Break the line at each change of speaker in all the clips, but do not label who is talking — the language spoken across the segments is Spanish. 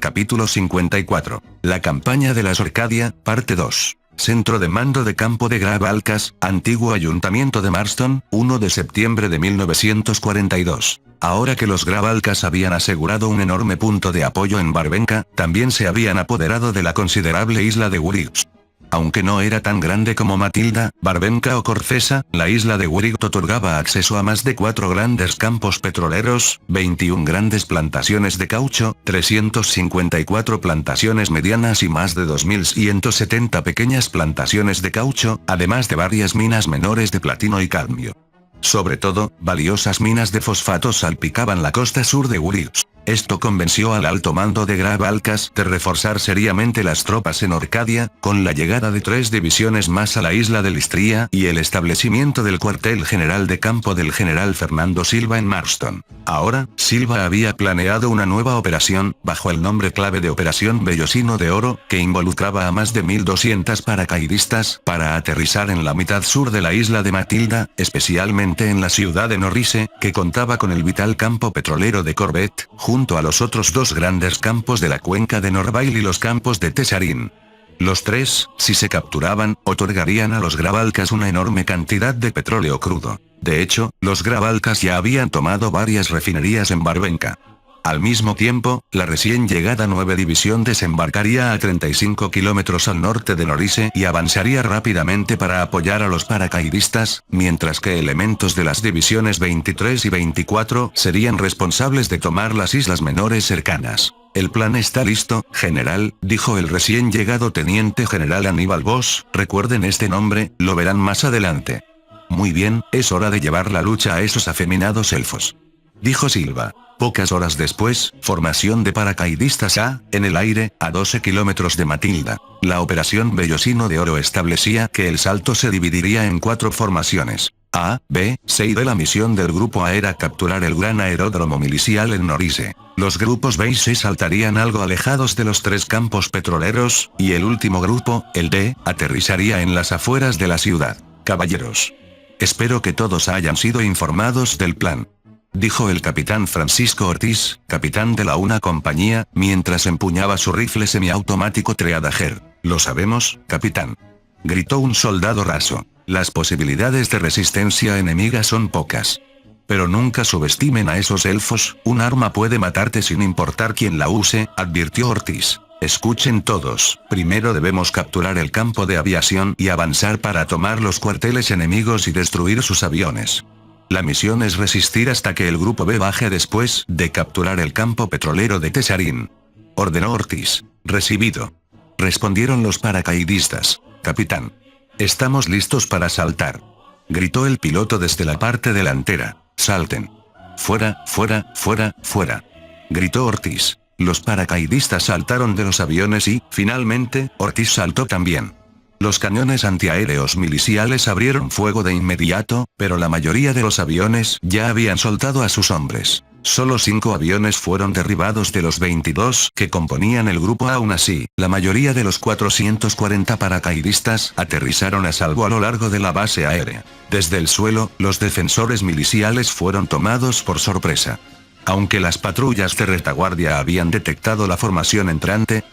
Capítulo 54. La campaña de las Orcadia, parte 2. Centro de mando de campo de Grabalcas, antiguo ayuntamiento de Marston, 1 de septiembre de 1942. Ahora que los Grabalcas habían asegurado un enorme punto de apoyo en Barbenca, también se habían apoderado de la considerable isla de Wriggs. Aunque no era tan grande como Matilda, Barbenca o Corcesa, la isla de Wriggs otorgaba acceso a más de 4 grandes campos petroleros, 21 grandes plantaciones de caucho, 354 plantaciones medianas y más de 2170 pequeñas plantaciones de caucho, además de varias minas menores de platino y cadmio. Sobre todo, valiosas minas de fosfatos salpicaban la costa sur de Wriggs. Esto convenció al alto mando de Grabalcas de reforzar seriamente las tropas en Orcadia, con la llegada de 3 divisiones más a la isla de Listria y el establecimiento del cuartel general de campo del general Fernando Silva en Marston. Ahora, Silva había planeado una nueva operación, bajo el nombre clave de Operación Vellocino de Oro, que involucraba a más de 1200 paracaidistas, para aterrizar en la mitad sur de la isla de Matilda, especialmente en la ciudad de Norrise, que contaba con el vital campo petrolero de Corbett, junto a los otros 2 grandes campos de la cuenca de Norville y los campos de Tesarín. Los 3, si se capturaban, otorgarían a los Grabalcas una enorme cantidad de petróleo crudo. De hecho, los Grabalcas ya habían tomado varias refinerías en Barbenca. Al mismo tiempo, la recién llegada 9 división desembarcaría a 35 kilómetros al norte de Norrise y avanzaría rápidamente para apoyar a los paracaidistas, mientras que elementos de las divisiones 23 y 24 serían responsables de tomar las islas menores cercanas. El plan está listo, general, dijo el recién llegado teniente general Aníbal Voss, recuerden este nombre, lo verán más adelante. Muy bien, es hora de llevar la lucha a esos afeminados elfos, dijo Silva. Pocas horas después, formación de paracaidistas en el aire, a 12 kilómetros de Matilda. La operación Vellocino de Oro establecía que el salto se dividiría en 4 formaciones. A, B, C y D. La misión del grupo A era capturar el gran aeródromo milicial en Norrise. Los grupos B y C saltarían algo alejados de los 3 campos petroleros, y el último grupo, el D, aterrizaría en las afueras de la ciudad. Caballeros, espero que todos hayan sido informados del plan, dijo el capitán Francisco Ortiz, capitán de la una compañía, mientras empuñaba su rifle semiautomático Treadager. Lo sabemos, capitán, gritó un soldado raso. Las posibilidades de resistencia enemiga son pocas. Pero nunca subestimen a esos elfos, un arma puede matarte sin importar quién la use, advirtió Ortiz. Escuchen todos, primero debemos capturar el campo de aviación y avanzar para tomar los cuarteles enemigos y destruir sus aviones. La misión es resistir hasta que el grupo B baje después de capturar el campo petrolero de Tesarín, ordenó Ortiz. Recibido, respondieron los paracaidistas. Capitán, estamos listos para saltar, gritó el piloto desde la parte delantera. Salten. Fuera, fuera, fuera, fuera, gritó Ortiz. Los paracaidistas saltaron de los aviones y, finalmente, Ortiz saltó también. Los cañones antiaéreos miliciales abrieron fuego de inmediato, pero la mayoría de los aviones ya habían soltado a sus hombres. Solo 5 aviones fueron derribados de los 22 que componían el grupo. Aún así, la mayoría de los 440 paracaidistas aterrizaron a salvo a lo largo de la base aérea. Desde el suelo, los defensores miliciales fueron tomados por sorpresa. Aunque las patrullas de retaguardia habían detectado la formación entrante,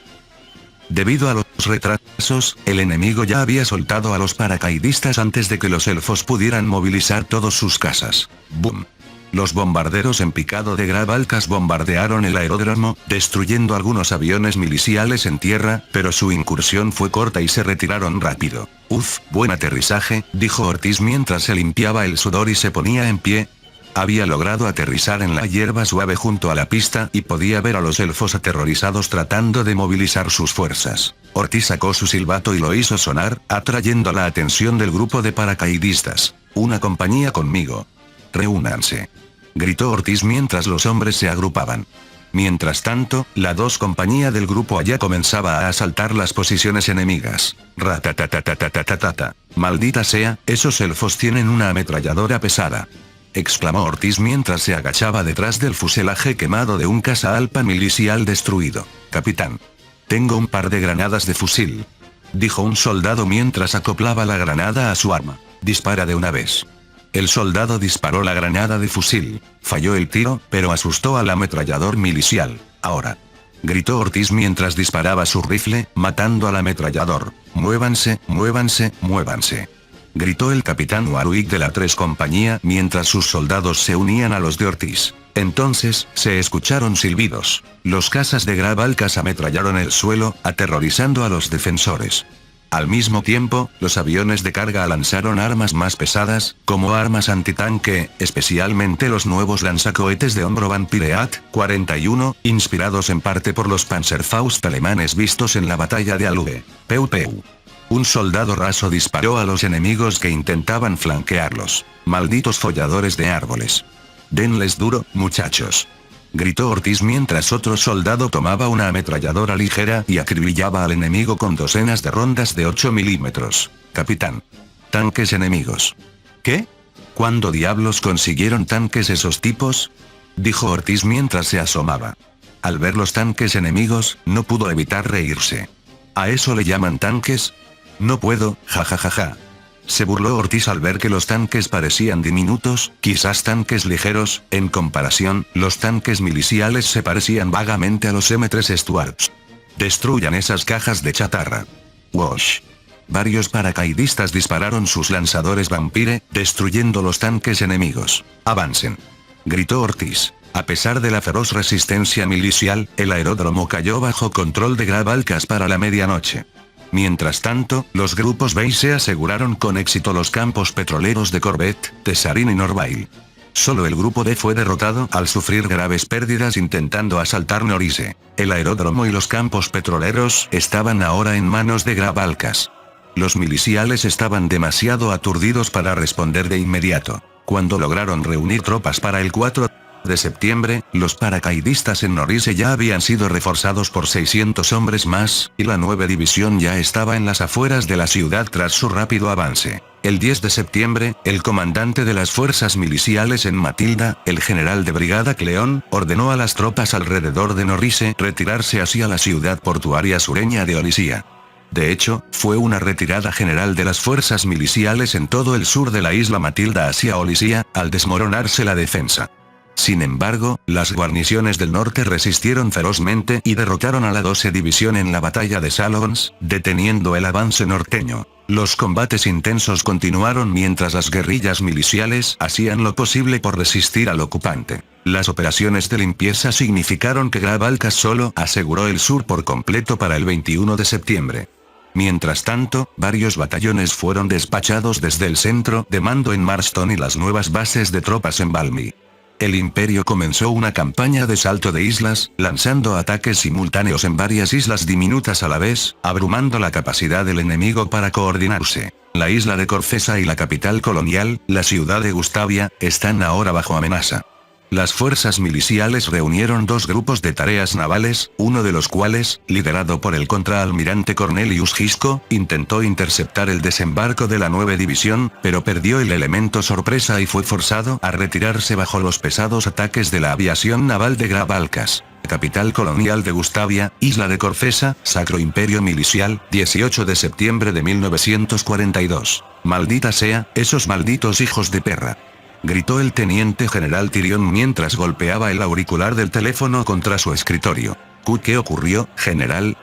debido a los retrasos, el enemigo ya había soltado a los paracaidistas antes de que los elfos pudieran movilizar todos sus casas. ¡Boom! Los bombarderos en picado de Grabalcas bombardearon el aeródromo, destruyendo algunos aviones miliciales en tierra, pero su incursión fue corta y se retiraron rápido. Uf, buen aterrizaje, dijo Ortiz mientras se limpiaba el sudor y se ponía en pie. Había logrado aterrizar en la hierba suave junto a la pista y podía ver a los elfos aterrorizados tratando de movilizar sus fuerzas. Ortiz sacó su silbato y lo hizo sonar, atrayendo la atención del grupo de paracaidistas. Una compañía conmigo. Reúnanse, gritó Ortiz mientras los hombres se agrupaban. Mientras tanto, la 2 compañía del grupo A ya comenzaba a asaltar las posiciones enemigas. Ratatatatatatatata. Maldita sea, esos elfos tienen una ametralladora pesada, exclamó Ortiz mientras se agachaba detrás del fuselaje quemado de un caza Alpa milicial destruido. Capitán, tengo un par de granadas de fusil, dijo un soldado mientras acoplaba la granada a su arma. Dispara de una vez. El soldado disparó la granada de fusil. Falló el tiro, pero asustó al ametrallador milicial. Ahora, Gritó Ortiz mientras disparaba su rifle, matando al ametrallador. Muévanse, muévanse, muévanse. Gritó el capitán Warwick de la 3 compañía mientras sus soldados se unían a los de Ortiz. Entonces, se escucharon silbidos. Los cazas de Grabalcas ametrallaron el suelo, aterrorizando a los defensores. Al mismo tiempo, los aviones de carga lanzaron armas más pesadas, como armas antitanque, especialmente los nuevos lanzacohetes de hombro Vampireat 41, inspirados en parte por los Panzerfaust alemanes vistos en la batalla de Aluve. Peu peu. Un soldado raso disparó a los enemigos que intentaban flanquearlos. Malditos folladores de árboles. Denles duro, muchachos. Gritó Ortiz mientras otro soldado tomaba una ametralladora ligera y acribillaba al enemigo con docenas de rondas de 8 milímetros. Capitán. Tanques enemigos. ¿Qué? ¿Cuándo diablos consiguieron tanques esos tipos? Dijo Ortiz mientras se asomaba. Al ver los tanques enemigos, no pudo evitar reírse. ¿A eso le llaman tanques? No puedo, jajajaja. Se burló Ortiz al ver que los tanques parecían diminutos, quizás tanques ligeros. En comparación, los tanques miliciales se parecían vagamente a los M3 Stuarts. Destruyan esas cajas de chatarra. Wash. Varios paracaidistas dispararon sus lanzadores Vampire, destruyendo los tanques enemigos. Avancen. Gritó Ortiz. A pesar de la feroz resistencia milicial, el aeródromo cayó bajo control de Grabalcas para la medianoche. Mientras tanto, los grupos B y C aseguraron con éxito los campos petroleros de Corvette, Tesarin y Norville. Solo el grupo D fue derrotado al sufrir graves pérdidas intentando asaltar Norise. El aeródromo y los campos petroleros estaban ahora en manos de Grabalcas. Los miliciales estaban demasiado aturdidos para responder de inmediato. Cuando lograron reunir tropas para el 4 de septiembre, los paracaidistas en Norise ya habían sido reforzados por 600 hombres más, y la 9 división ya estaba en las afueras de la ciudad tras su rápido avance. El 10 de septiembre, el comandante de las fuerzas miliciales en Matilda, el general de brigada Cleón, ordenó a las tropas alrededor de Norise retirarse hacia la ciudad portuaria sureña de Olisía. De hecho, fue una retirada general de las fuerzas miliciales en todo el sur de la isla Matilda hacia Olisía, al desmoronarse la defensa. Sin embargo, las guarniciones del norte resistieron ferozmente y derrotaron a la 12 división en la batalla de Salons, deteniendo el avance norteño. Los combates intensos continuaron mientras las guerrillas miliciales hacían lo posible por resistir al ocupante. Las operaciones de limpieza significaron que Grabalcas solo aseguró el sur por completo para el 21 de septiembre. Mientras tanto, varios batallones fueron despachados desde el centro de mando en Marston y las nuevas bases de tropas en Valmy. El imperio comenzó una campaña de salto de islas, lanzando ataques simultáneos en varias islas diminutas a la vez, abrumando la capacidad del enemigo para coordinarse. La isla de Corfesa y la capital colonial, la ciudad de Gustavia, están ahora bajo amenaza. Las fuerzas miliciales reunieron dos grupos de tareas navales, uno de los cuales, liderado por el contraalmirante Cornelius Gisco, intentó interceptar el desembarco de la 9 división, pero perdió el elemento sorpresa y fue forzado a retirarse bajo los pesados ataques de la aviación naval de Grabalcas. Capital colonial de Gustavia, isla de Corfesa, Sacro Imperio Milicial, 18 de septiembre de 1942. Maldita sea, esos malditos hijos de perra. Gritó el teniente general Tyrion mientras golpeaba el auricular del teléfono contra su escritorio. ¿Qué ocurrió, general?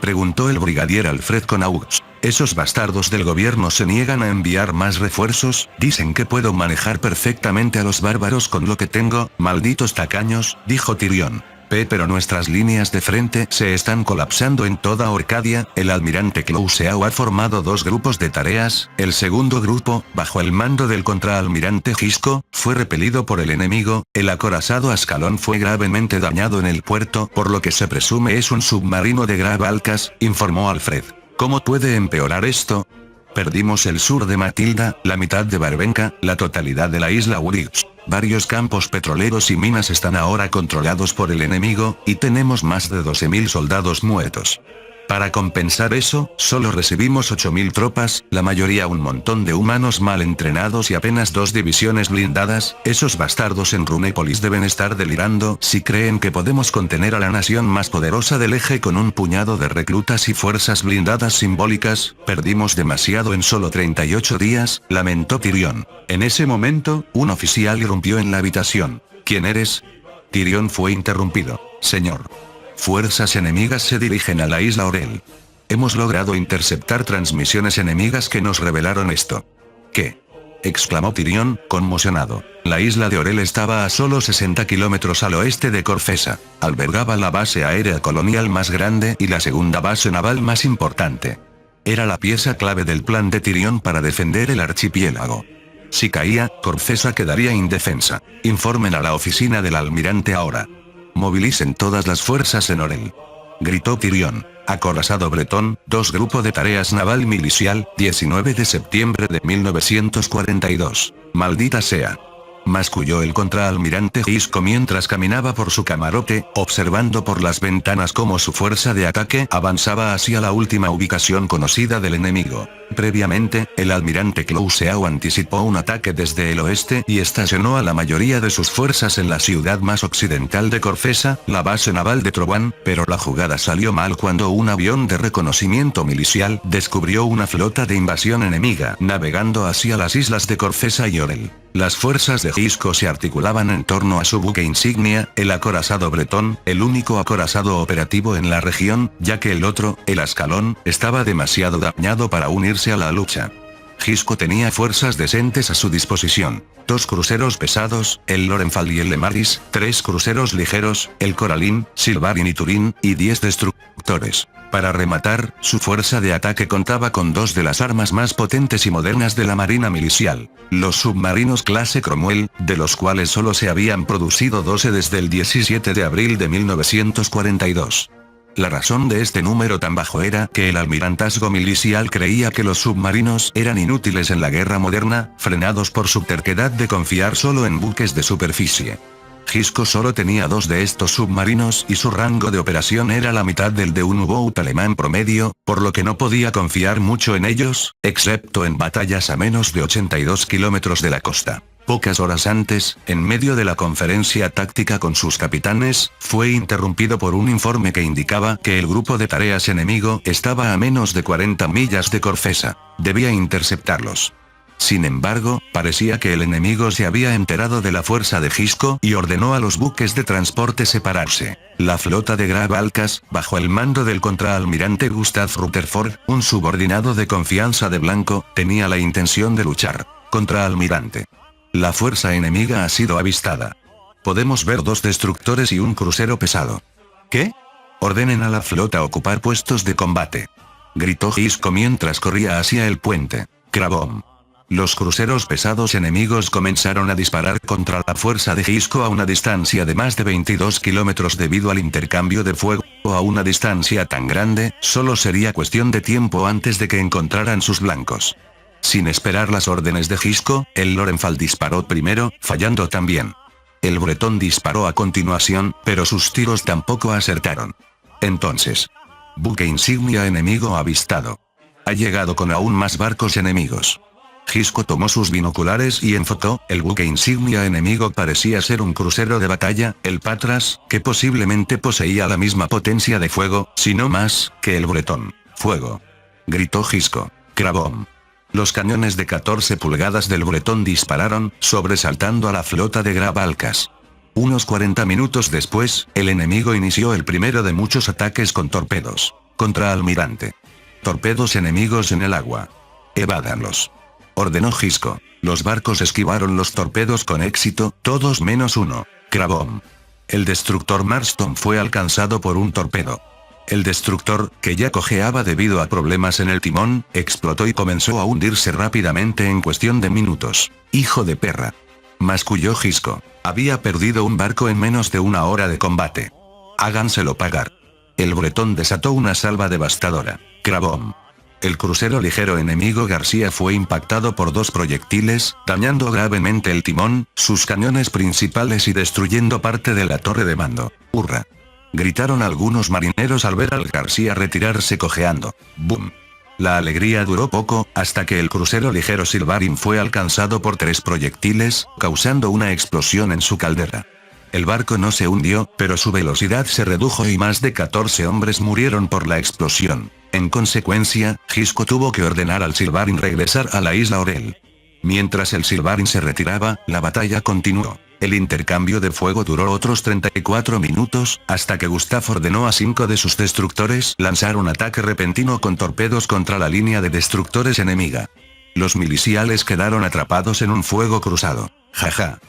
Preguntó el brigadier Alfred Connaught. Esos bastardos del gobierno se niegan a enviar más refuerzos, dicen que puedo manejar perfectamente a los bárbaros con lo que tengo, malditos tacaños, dijo Tyrion. Pero nuestras líneas de frente se están colapsando en toda Orcadia. El almirante Clouseau ha formado dos grupos de tareas. El segundo grupo, bajo el mando del contraalmirante Gisco, fue repelido por el enemigo. El acorazado Ascalón fue gravemente dañado en el puerto, por lo que se presume es un submarino de Grabalcas, informó Alfred. ¿Cómo puede empeorar esto? Perdimos el sur de Matilda, la mitad de Barbenca, la totalidad de la isla Woolwich. Varios campos petroleros y minas están ahora controlados por el enemigo, y tenemos más de 12.000 soldados muertos. Para compensar eso, solo recibimos 8.000 tropas, la mayoría un montón de humanos mal entrenados y apenas 2 divisiones blindadas. Esos bastardos en Runépolis deben estar delirando si creen que podemos contener a la nación más poderosa del eje con un puñado de reclutas y fuerzas blindadas simbólicas. Perdimos demasiado en solo 38 días, lamentó Tyrion. En ese momento, un oficial irrumpió en la habitación. ¿Quién eres? Tyrion fue interrumpido. Señor. Fuerzas enemigas se dirigen a la isla Orel. Hemos logrado interceptar transmisiones enemigas que nos revelaron esto. ¿Qué? Exclamó Tyrion, conmocionado. La isla de Orel estaba a solo 60 kilómetros al oeste de Corfesa. Albergaba la base aérea colonial más grande y la segunda base naval más importante. Era la pieza clave del plan de Tyrion para defender el archipiélago. Si caía, Corfesa quedaría indefensa. Informen a la oficina del almirante ahora. Movilicen todas las fuerzas en Orel. Gritó Tyrion. Acorazado Bretón, 2 Grupo de Tareas Naval Milicial, 19 de septiembre de 1942. Maldita sea. Masculló el contraalmirante Gisco mientras caminaba por su camarote, observando por las ventanas cómo su fuerza de ataque avanzaba hacia la última ubicación conocida del enemigo. Previamente, el almirante Clouseau anticipó un ataque desde el oeste y estacionó a la mayoría de sus fuerzas en la ciudad más occidental de Corfesa, la base naval de Trovan, pero la jugada salió mal cuando un avión de reconocimiento milicial descubrió una flota de invasión enemiga navegando hacia las islas de Corfesa y Orel. Las fuerzas de Gisco se articulaban en torno a su buque insignia, el acorazado Bretón, el único acorazado operativo en la región, ya que el otro, el Ascalón, estaba demasiado dañado para unirse a la lucha. Gisco tenía fuerzas decentes a su disposición. 2 cruceros pesados, el Lorenfall y el Lemaris, 3 cruceros ligeros, el Coraline, Silvarin y Turín, y 10 destructores. Para rematar, su fuerza de ataque contaba con 2 de las armas más potentes y modernas de la Marina Milicial, los submarinos clase Cromwell, de los cuales solo se habían producido 12 desde el 17 de abril de 1942. La razón de este número tan bajo era que el almirantazgo milicial creía que los submarinos eran inútiles en la guerra moderna, frenados por su terquedad de confiar solo en buques de superficie. Gisco solo tenía 2 de estos submarinos y su rango de operación era la mitad del de un U-boat alemán promedio, por lo que no podía confiar mucho en ellos, excepto en batallas a menos de 82 kilómetros de la costa. Pocas horas antes, en medio de la conferencia táctica con sus capitanes, fue interrumpido por un informe que indicaba que el grupo de tareas enemigo estaba a menos de 40 millas de Corfesa. Debía interceptarlos. Sin embargo, parecía que el enemigo se había enterado de la fuerza de Gisco y ordenó a los buques de transporte separarse. La flota de Graf Alcas, bajo el mando del contraalmirante Gustav Rutherford, un subordinado de confianza de Blanco, tenía la intención de luchar. Contraalmirante. La fuerza enemiga ha sido avistada. Podemos ver 2 destructores y un crucero pesado. ¿Qué? Ordenen a la flota ocupar puestos de combate. Gritó Gisco mientras corría hacia el puente. Crabom. Los cruceros pesados enemigos comenzaron a disparar contra la fuerza de Gisco a una distancia de más de 22 kilómetros debido al intercambio de fuego. A una distancia tan grande, solo sería cuestión de tiempo antes de que encontraran sus blancos. Sin esperar las órdenes de Gisco, el Lorenfall disparó primero, fallando también. El Bretón disparó a continuación, pero sus tiros tampoco acertaron. Entonces. Buque insignia enemigo avistado. Ha llegado con aún más barcos enemigos. Gisco tomó sus binoculares y enfocó, el buque insignia enemigo parecía ser un crucero de batalla, el Patras, que posiblemente poseía la misma potencia de fuego, si no más, que el Bretón. Fuego. Gritó Gisco. Crabom. Los cañones de 14 pulgadas del Bretón dispararon, sobresaltando a la flota de Graf Alcas. Unos 40 minutos después, el enemigo inició el primero de muchos ataques con torpedos. Contraalmirante. Torpedos enemigos en el agua. Evádanlos. Ordenó Gisco. Los barcos esquivaron los torpedos con éxito, todos menos uno. Crabom. El destructor Marston fue alcanzado por un torpedo. El destructor, que ya cojeaba debido a problemas en el timón, explotó y comenzó a hundirse rápidamente en cuestión de minutos. Hijo de perra. Masculló Gisco. Había perdido un barco en menos de una hora de combate. Háganselo pagar. El Bretón desató una salva devastadora. Crabom. El crucero ligero enemigo García fue impactado por 2 proyectiles, dañando gravemente el timón, sus cañones principales y destruyendo parte de la torre de mando. ¡Hurra! Gritaron algunos marineros al ver al García retirarse cojeando. ¡Bum! La alegría duró poco, hasta que el crucero ligero Silvarin fue alcanzado por 3 proyectiles, causando una explosión en su caldera. El barco no se hundió, pero su velocidad se redujo y más de 14 hombres murieron por la explosión. En consecuencia, Gisco tuvo que ordenar al Silvarin regresar a la isla Orel. Mientras el Silvarin se retiraba, la batalla continuó. El intercambio de fuego duró otros 34 minutos, hasta que Gustav ordenó a 5 de sus destructores lanzar un ataque repentino con torpedos contra la línea de destructores enemiga. Los miliciales quedaron atrapados en un fuego cruzado. Jaja.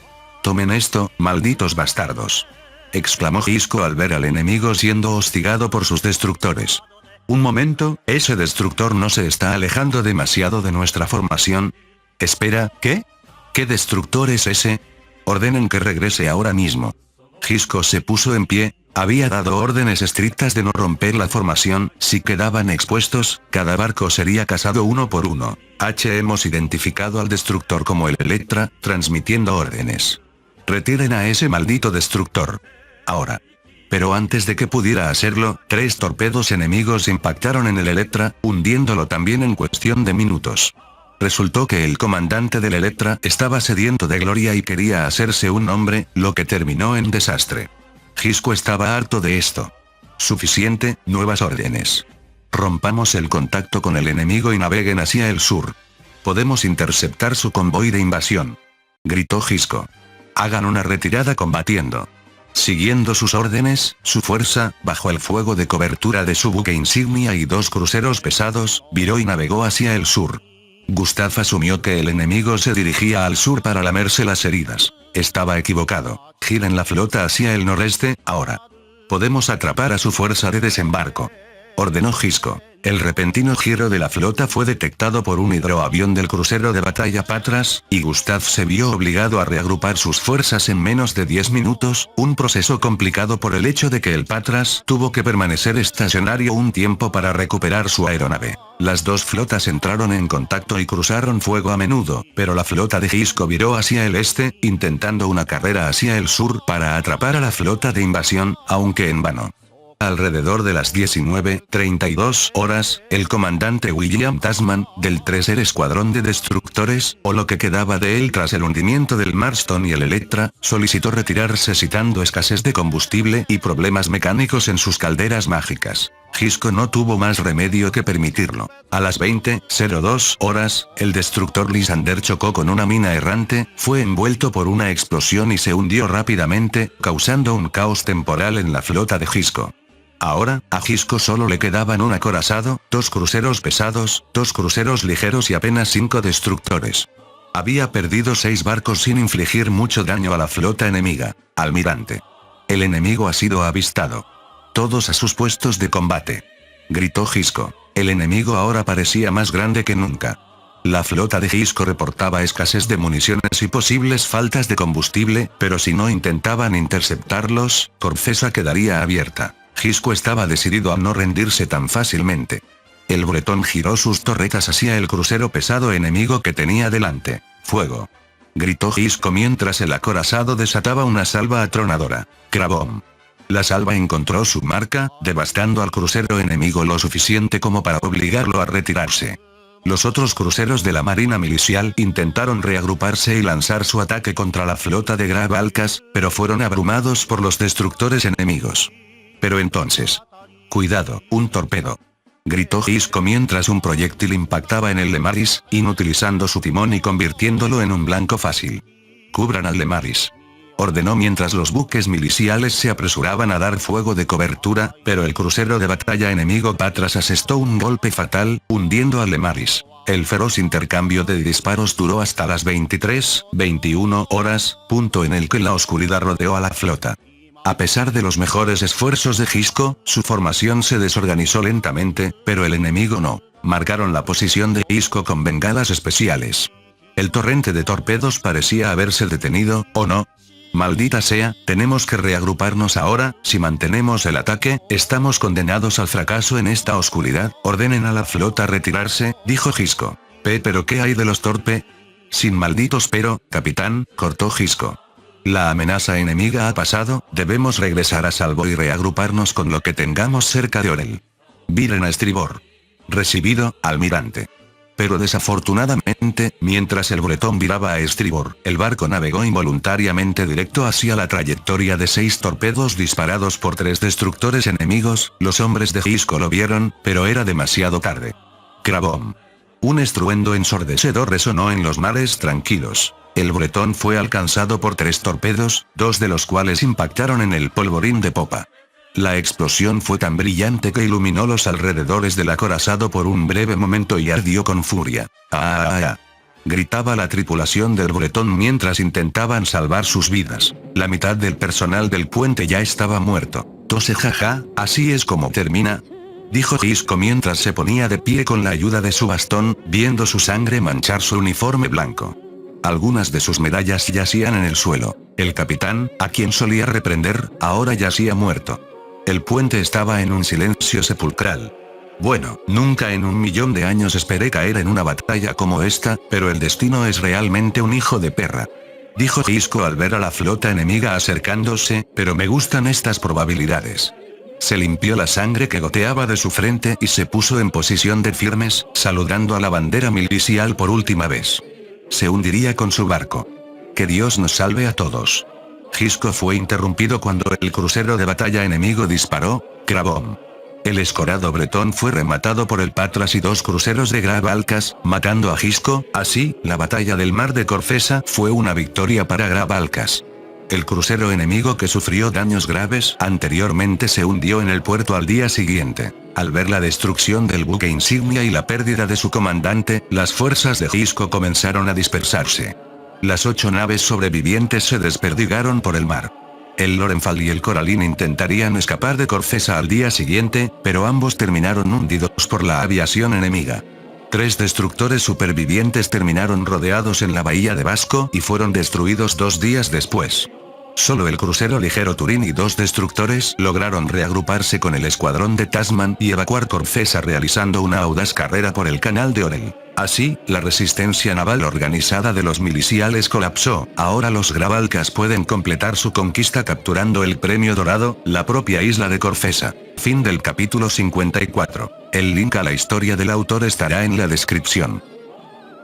Tomen esto, malditos bastardos. Exclamó Gisco al ver al enemigo siendo hostigado por sus destructores. Un momento, ese destructor no se está alejando demasiado de nuestra formación. Espera, ¿qué? ¿Qué destructor es ese? Ordenen que regrese ahora mismo. Gisco se puso en pie, había dado órdenes estrictas de no romper la formación, si quedaban expuestos, cada barco sería cazado uno por uno. Hemos identificado al destructor como el Electra, transmitiendo órdenes. Retiren a ese maldito destructor. Ahora. Pero antes de que pudiera hacerlo, 3 torpedos enemigos impactaron en el Electra, hundiéndolo también en cuestión de minutos. Resultó que el comandante del Electra estaba sediento de gloria y quería hacerse un nombre, lo que terminó en desastre. Gisco estaba harto de esto. Suficiente, nuevas órdenes. Rompamos el contacto con el enemigo y naveguen hacia el sur. Podemos interceptar su convoy de invasión. Gritó Gisco. Hagan una retirada combatiendo. Siguiendo sus órdenes, su fuerza, bajo el fuego de cobertura de su buque insignia y 2 cruceros pesados, viró y navegó hacia el sur. Gustav asumió que el enemigo se dirigía al sur para lamerse las heridas. Estaba equivocado. Giren la flota hacia el noreste, ahora. Podemos atrapar a su fuerza de desembarco. Ordenó Gisco. El repentino giro de la flota fue detectado por un hidroavión del crucero de batalla Patras, y Gustav se vio obligado a reagrupar sus fuerzas en menos de 10 minutos, un proceso complicado por el hecho de que el Patras tuvo que permanecer estacionario un tiempo para recuperar su aeronave. Las 2 flotas entraron en contacto y cruzaron fuego a menudo, pero la flota de Gisco viró hacia el este, intentando una carrera hacia el sur para atrapar a la flota de invasión, aunque en vano. Alrededor de las 19:32 horas, el comandante William Tasman, del Tercer Escuadrón de Destructores, o lo que quedaba de él tras el hundimiento del Marston y el Electra, solicitó retirarse citando escasez de combustible y problemas mecánicos en sus calderas mágicas. Gisco no tuvo más remedio que permitirlo. A las 20:02 horas, el destructor Lysander chocó con una mina errante, fue envuelto por una explosión y se hundió rápidamente, causando un caos temporal en la flota de Gisco. Ahora, a Gisco solo le quedaban un acorazado, 2 cruceros pesados, 2 cruceros ligeros y apenas 5 destructores. Había perdido 6 barcos sin infligir mucho daño a la flota enemiga. Almirante. El enemigo ha sido avistado. Todos a sus puestos de combate. Gritó Gisco. El enemigo ahora parecía más grande que nunca. La flota de Gisco reportaba escasez de municiones y posibles faltas de combustible, pero si no intentaban interceptarlos, Corcesa quedaría abierta. Gisco estaba decidido a no rendirse tan fácilmente. El bretón giró sus torretas hacia el crucero pesado enemigo que tenía delante. ¡Fuego! Gritó Gisco mientras el acorazado desataba una salva atronadora. ¡Crabom! La salva encontró su marca, devastando al crucero enemigo lo suficiente como para obligarlo a retirarse. Los otros cruceros de la Marina Milicial intentaron reagruparse y lanzar su ataque contra la flota de Graf Alcas, pero fueron abrumados por los destructores enemigos. Pero entonces... ¡Cuidado, un torpedo! Gritó Gisco mientras un proyectil impactaba en el Lemaris, inutilizando su timón y convirtiéndolo en un blanco fácil. ¡Cubran al Lemaris! Ordenó mientras los buques miliciales se apresuraban a dar fuego de cobertura, pero el crucero de batalla enemigo Patras asestó un golpe fatal, hundiendo al Lemaris. El feroz intercambio de disparos duró hasta las 23:21 horas, punto en el que la oscuridad rodeó a la flota. A pesar de los mejores esfuerzos de Gisco, su formación se desorganizó lentamente, pero el enemigo no. Marcaron la posición de Gisco con bengalas especiales. El torrente de torpedos parecía haberse detenido, ¿o no? Maldita sea, tenemos que reagruparnos ahora, si mantenemos el ataque, estamos condenados al fracaso en esta oscuridad, ordenen a la flota retirarse, dijo Gisco. ¿Pero qué hay de los torpe? Sin malditos pero, capitán, cortó Gisco. La amenaza enemiga ha pasado, debemos regresar a salvo y reagruparnos con lo que tengamos cerca de Orel. Viren a estribor. Recibido, almirante. Pero desafortunadamente, mientras el bretón viraba a estribor, el barco navegó involuntariamente directo hacia la trayectoria de 6 torpedos disparados por 3 destructores enemigos. Los hombres de Gisco lo vieron, pero era demasiado tarde. Crabom. Un estruendo ensordecedor resonó en los mares tranquilos. El Bretón fue alcanzado por 3 torpedos, 2 de los cuales impactaron en el polvorín de popa. La explosión fue tan brillante que iluminó los alrededores del acorazado por un breve momento y ardió con furia. ¡Ah! Gritaba la tripulación del Bretón mientras intentaban salvar sus vidas. La mitad del personal del puente ya estaba muerto. Tose jaja, ¿así es como termina?, dijo Gisco mientras se ponía de pie con la ayuda de su bastón, viendo su sangre manchar su uniforme blanco. Algunas de sus medallas yacían en el suelo. El capitán, a quien solía reprender, ahora yacía muerto. El puente estaba en un silencio sepulcral. Bueno, nunca en 1.000.000 de años esperé caer en una batalla como esta, pero el destino es realmente un hijo de perra, dijo Gisco al ver a la flota enemiga acercándose, pero me gustan estas probabilidades. Se limpió la sangre que goteaba de su frente y se puso en posición de firmes, saludando a la bandera milicial por última vez. Se hundiría con su barco. Que Dios nos salve a todos. Gisco fue interrumpido cuando el crucero de batalla enemigo disparó. ¡Crabom! El escorado bretón fue rematado por el Patras y 2 cruceros de Grabalcas, matando a Gisco. Así, la batalla del mar de Corfesa fue una victoria para Grabalcas. El crucero enemigo que sufrió daños graves anteriormente se hundió en el puerto al día siguiente. Al ver la destrucción del buque insignia y la pérdida de su comandante, las fuerzas de Gisco comenzaron a dispersarse. Las 8 naves sobrevivientes se desperdigaron por el mar. El Lorenfall y el Coraline intentarían escapar de Corfesa al día siguiente, pero ambos terminaron hundidos por la aviación enemiga. 3 destructores supervivientes terminaron rodeados en la bahía de Vasco y fueron destruidos 2 días después. Solo el crucero ligero Turín y 2 destructores lograron reagruparse con el escuadrón de Tasman y evacuar Corfesa realizando una audaz carrera por el canal de Orel. Así, la resistencia naval organizada de los miliciales colapsó. Ahora los Grabalcas pueden completar su conquista capturando el premio dorado, la propia isla de Corfesa. Fin del capítulo 54. El link a la historia del autor estará en la descripción.